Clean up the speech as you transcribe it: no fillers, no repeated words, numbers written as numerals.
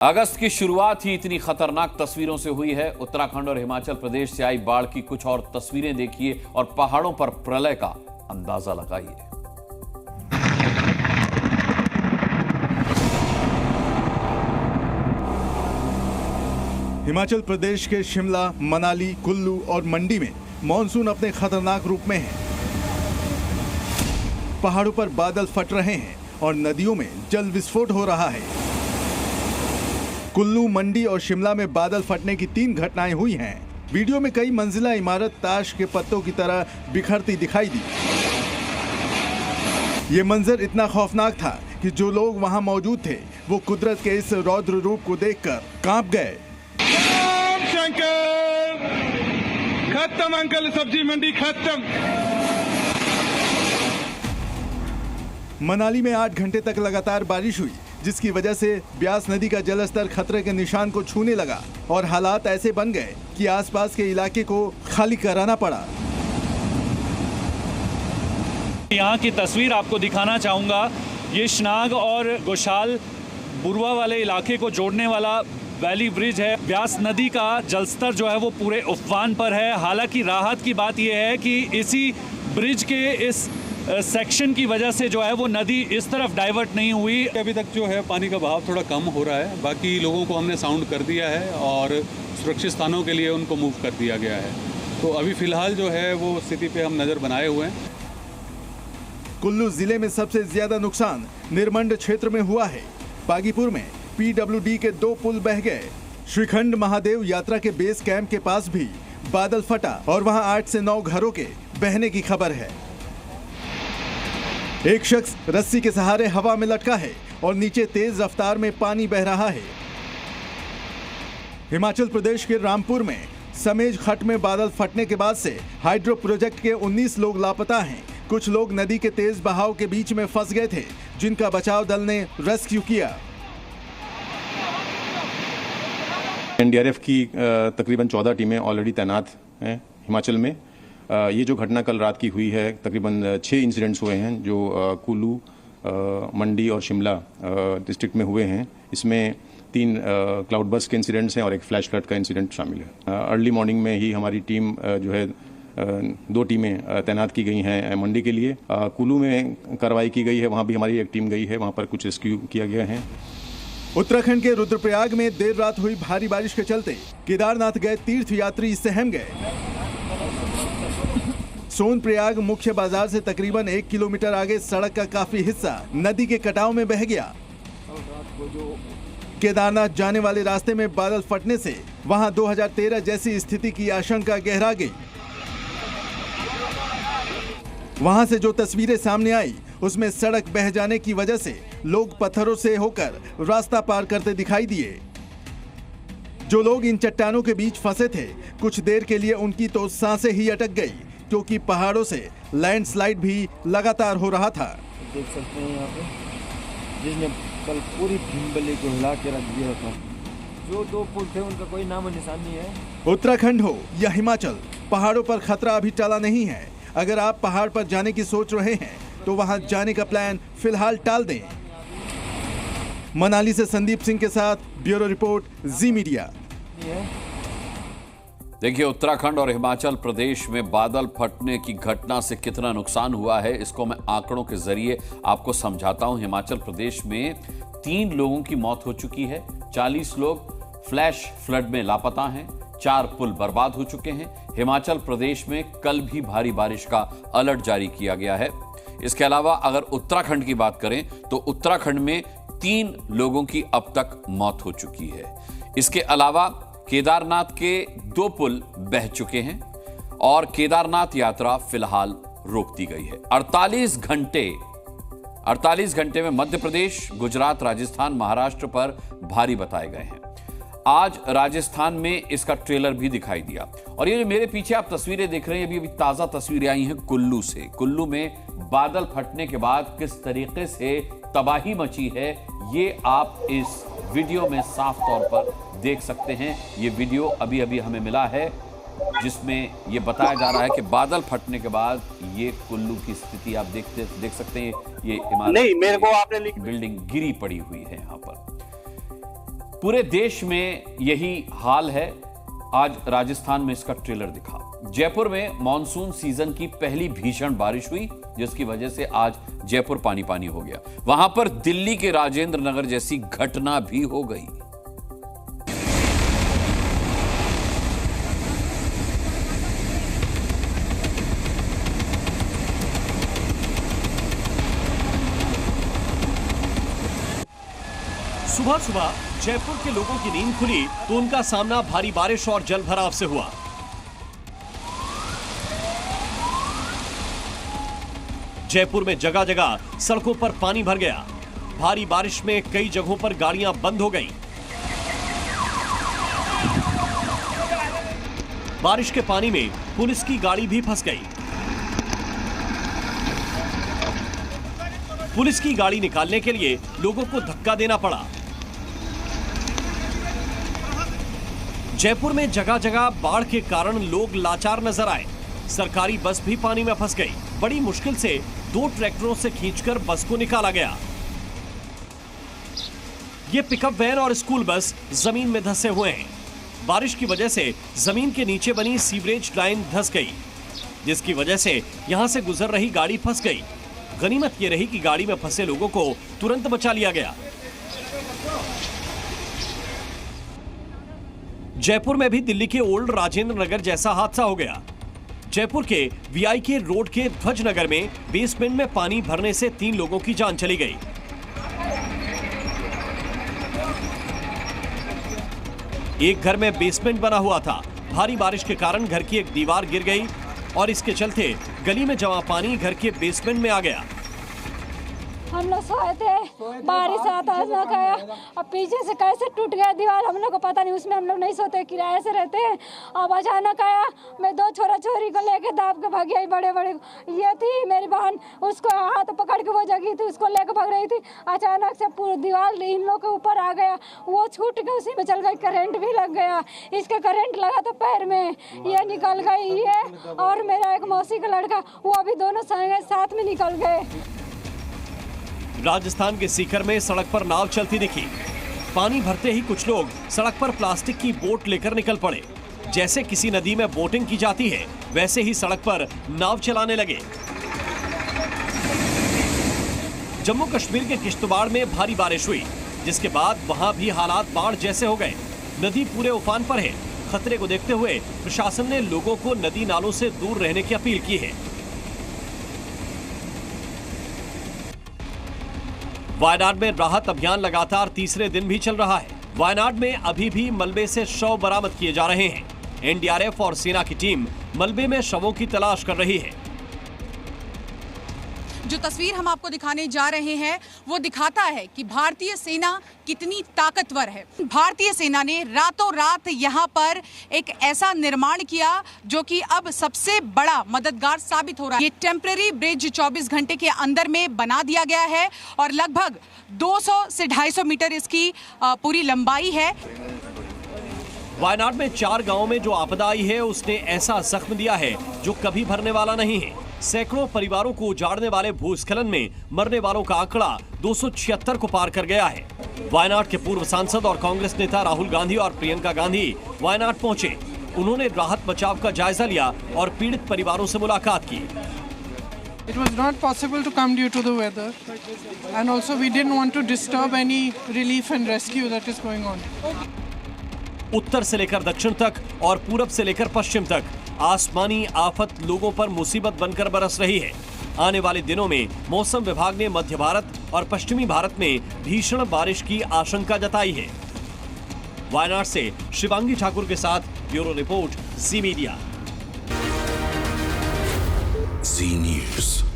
अगस्त की शुरुआत ही इतनी खतरनाक तस्वीरों से हुई है। उत्तराखंड और हिमाचल प्रदेश से आई बाढ़ की कुछ और तस्वीरें देखिए और पहाड़ों पर प्रलय का अंदाजा लगाइए। हिमाचल प्रदेश के शिमला, मनाली, कुल्लू और मंडी में मॉनसून अपने खतरनाक रूप में है। पहाड़ों पर बादल फट रहे हैं और नदियों में जल विस्फोट हो रहा है। कुल्लू, मंडी और शिमला में बादल फटने की 3 घटनाएं हुई हैं। वीडियो में कई मंजिला इमारत ताश के पत्तों की तरह बिखरती दिखाई दी। ये मंजर इतना खौफनाक था कि जो लोग वहां मौजूद थे वो कुदरत के इस रौद्र रूप को देखकर कांप गए। खत्म अंकल, सब्जी मंडी खत्म। मनाली में 8 घंटे तक लगातार बारिश हुई, जिसकी वजह से ब्यास नदी का जलस्तर खतरे के निशान को छूने लगा और हालात ऐसे बन गए कि आसपास के इलाके को खाली कराना पड़ा। यहाँ की तस्वीर आपको दिखाना चाहूँगा। ये शनाग और गोशाल बुरवा वाले इलाके को जोड़ने वाला वैली ब्रिज है। ब्यास नदी का जलस्तर जो है वो पूरे उफान पर है। हालांकि राहत की बात यह है कि इसी ब्रिज के इस सेक्शन की वजह से जो है वो नदी इस तरफ डाइवर्ट नहीं हुई। अभी तक जो है पानी का बहाव थोड़ा कम हो रहा है। बाकी लोगों को हमने साउंड कर दिया है और सुरक्षित स्थानों के लिए उनको मूव कर दिया गया है। तो अभी फिलहाल जो है वो स्थिति पे हम नज़र बनाए हुए हैं। कुल्लू जिले में सबसे ज्यादा नुकसान निर्मंड क्षेत्र में हुआ है। बागीपुर में PWD के 2 पुल बह गए। श्रीखंड महादेव यात्रा के बेस कैंप के पास भी बादल फटा और वहां 8 से 9 घरों के बहने की खबर है। एक शख्स रस्सी के सहारे हवा में लटका है और नीचे तेज रफ्तार में पानी बह रहा है। हिमाचल प्रदेश के रामपुर में समेज खट में बादल फटने के बाद से हाइड्रो प्रोजेक्ट के 19 लोग लापता हैं। कुछ लोग नदी के तेज बहाव के बीच में फंस गए थे, जिनका बचाव दल ने रेस्क्यू किया। NDRF की तकरीबन 14 टीमें ऑलरेडी तैनात हैं हिमाचल में। ये जो घटना कल रात की हुई है, तकरीबन 6 इंसिडेंट्स हुए हैं जो कुल्लू, मंडी और शिमला डिस्ट्रिक्ट में हुए हैं। इसमें 3 क्लाउड बस्ट के इंसिडेंट्स हैं और एक फ्लैश फ्लड का इंसिडेंट शामिल है। अर्ली मॉर्निंग में ही हमारी टीम जो है 2 टीमें तैनात की गई हैं मंडी के लिए। कुल्लू में कार्रवाई की गई है, वहाँ भी हमारी एक टीम गई है, वहाँ पर कुछ रेस्क्यू किया गया है। उत्तराखंड के रुद्रप्रयाग में देर रात हुई भारी बारिश के चलते केदारनाथ गए तीर्थयात्री सहम गए। सोनप्रयाग मुख्य बाजार से तकरीबन 1 किलोमीटर आगे सड़क का काफी हिस्सा नदी के कटाव में बह गया। केदारनाथ जाने वाले रास्ते में बादल फटने से वहां 2013 जैसी स्थिति की आशंका गहरा गई। वहां से जो तस्वीरें सामने आई उसमें सड़क बह जाने की वजह से लोग पत्थरों से होकर रास्ता पार करते दिखाई दिए। जो लोग इन चट्टानों के बीच फंसे थे, कुछ देर के लिए उनकी तो सांसें ही अटक गई, क्योंकि पहाड़ों से लैंडस्लाइड भी लगातार हो रहा था। देख सकते हैं यहाँ पे, जिसने कल पूरी भीमबली को हिला के रख दिया था। जो 2 पुल थे उनका कोई नाम निशान नहीं है। उत्तराखंड हो या हिमाचल, पहाड़ों पर खतरा अभी टला नहीं है। अगर आप पहाड़ पर जाने की सोच रहे हैं तो वहां जाने का प्लान फिलहाल टाल दें। मनाली से संदीप सिंह के साथ ब्यूरो रिपोर्ट, जी मीडिया। देखिए, उत्तराखंड और हिमाचल प्रदेश में बादल फटने की घटना से कितना नुकसान हुआ है, इसको मैं आंकड़ों के जरिए आपको समझाता हूं। हिमाचल प्रदेश में 3 लोगों की मौत हो चुकी है, 40 लोग फ्लैश फ्लड में लापता हैं, 4 पुल बर्बाद हो चुके हैं। हिमाचल प्रदेश में कल भी भारी बारिश का अलर्ट जारी किया गया है। इसके अलावा अगर उत्तराखंड की बात करें तो उत्तराखंड में 3 लोगों की अब तक मौत हो चुकी है। इसके अलावा केदारनाथ के 2 पुल बह चुके हैं और केदारनाथ यात्रा फिलहाल रोक दी गई है। 48 घंटे में मध्य प्रदेश, गुजरात, राजस्थान, महाराष्ट्र पर भारी बताए गए हैं। आज राजस्थान में इसका ट्रेलर भी दिखाई दिया। और ये जो मेरे पीछे आप तस्वीरें देख रहे हैं, अभी ताजा तस्वीरें आई हैं कुल्लू से। कुल्लू में बादल फटने के बाद किस तरीके से तबाही मची है, ये आप इस वीडियो में साफ तौर पर देख सकते हैं। ये वीडियो अभी अभी हमें मिला है, जिसमें ये बताया जा रहा है कि बादल फटने के बाद ये कुल्लू की स्थिति आप देख सकते हैं। ये इमारत, नहीं, मेरे को आपने बिल्डिंग गिरी पड़ी हुई है यहाँ पर। पूरे देश में यही हाल है। आज राजस्थान में इसका ट्रेलर दिखा। जयपुर में मॉनसून सीजन की पहली भीषण बारिश हुई, जिसकी वजह से आज जयपुर पानी पानी हो गया। वहां पर दिल्ली के राजेंद्र नगर जैसी घटना भी हो गई। सुबह सुबह जयपुर के लोगों की नींद खुली तो उनका सामना भारी बारिश और जल भराव से हुआ। जयपुर में जगह जगह सड़कों पर पानी भर गया। भारी बारिश में कई जगहों पर गाड़ियां बंद हो गईं। बारिश के पानी में पुलिस की गाड़ी भी फंस गई। पुलिस की गाड़ी निकालने के लिए लोगों को धक्का देना पड़ा। जयपुर में जगह जगह बाढ़ के कारण लोग लाचार नजर आए। सरकारी बस भी पानी में फंस गई। बड़ी मुश्किल से 2 ट्रैक्टरों से खींचकर बस को निकाला गया। ये पिकअप वैन और स्कूल बस जमीन में धंसे हुए हैं। बारिश की वजह से जमीन के नीचे बनी सीवरेज लाइन धंस गई, जिसकी वजह से यहां से गुजर रही गाड़ी फंस गई। गनीमत ये रही कि गाड़ी में फंसे लोगों को तुरंत बचा लिया गया। जयपुर में भी दिल्ली के ओल्ड राजेंद्र नगर जैसा हादसा हो गया। जयपुर के वीआईके रोड के ध्वज नगर में बेसमेंट में पानी भरने से 3 लोगों की जान चली गई। एक घर में बेसमेंट बना हुआ था। भारी बारिश के कारण घर की एक दीवार गिर गई और इसके चलते गली में जमा पानी घर के बेसमेंट में आ गया। हम लोग सोए थे, बारिश आता गया, अब पीछे से कैसे टूट गया दीवार हम लोग को पता नहीं। उसमें हम लोग नहीं सोते, किराए से रहते हैं। अब अचानक आया, मैं 2 छोरा छोरी को लेके दाब के भाग गई। बड़े बड़े ये थी मेरी बहन, उसको हाथ पकड़ के वो जगी थी, उसको लेके भाग रही थी। अचानक से पूरी दीवार इन लोग के ऊपर आ गया, वो छूट के उसी में चल गई। करंट भी लग गया, इसके करंट लगा तो पैर में ये निकल गई। ये और मेरा एक मौसी का लड़का, वो अभी दोनों साथ में निकल गए। राजस्थान के सीकर में सड़क पर नाव चलती दिखी। पानी भरते ही कुछ लोग सड़क पर प्लास्टिक की बोट लेकर निकल पड़े। जैसे किसी नदी में बोटिंग की जाती है, वैसे ही सड़क पर नाव चलाने लगे। जम्मू कश्मीर के किश्तवाड़ में भारी बारिश हुई, जिसके बाद वहां भी हालात बाढ़ जैसे हो गए। नदी पूरे उफान पर है। खतरे को देखते हुए प्रशासन ने लोगों को नदी नालों से दूर रहने की अपील की है। वायनाड में राहत अभियान लगातार तीसरे दिन भी चल रहा है। वायनाड में अभी भी मलबे से शव बरामद किए जा रहे हैं। एनडीआरएफ और सेना की टीम मलबे में शवों की तलाश कर रही है। जो तस्वीर हम आपको दिखाने जा रहे हैं वो दिखाता है कि भारतीय सेना कितनी ताकतवर है। भारतीय सेना ने रातों रात यहाँ पर एक ऐसा निर्माण किया जो कि अब सबसे बड़ा मददगार साबित हो रहा है। ये टेम्परेरी ब्रिज 24 घंटे के अंदर में बना दिया गया है और लगभग 200 से 250 मीटर इसकी पूरी लंबाई है। वायनाड में 4 गांवों में जो आपदा आई है उसने ऐसा जख्म दिया है जो कभी भरने वाला नहीं है। सैकड़ों परिवारों को उजाड़ने वाले भूस्खलन में मरने वालों का आंकड़ा 276 को पार कर गया है। वायनाड के पूर्व सांसद और कांग्रेस नेता राहुल गांधी और प्रियंका गांधी वायनाड पहुंचे। उन्होंने राहत बचाव का जायजा लिया और पीड़ित परिवारों से मुलाकात की। It was not possible to come due to the weather, and also we didn't want to disturb any relief and rescue that is going on. उत्तर से लेकर दक्षिण तक और पूरब से लेकर पश्चिम तक आसमानी आफत लोगों पर मुसीबत बनकर बरस रही है। आने वाले दिनों में मौसम विभाग ने मध्य भारत और पश्चिमी भारत में भीषण बारिश की आशंका जताई है। वायनाड से शिवांगी ठाकुर के साथ ब्यूरो रिपोर्ट, जी मीडिया। जी न्यूज़।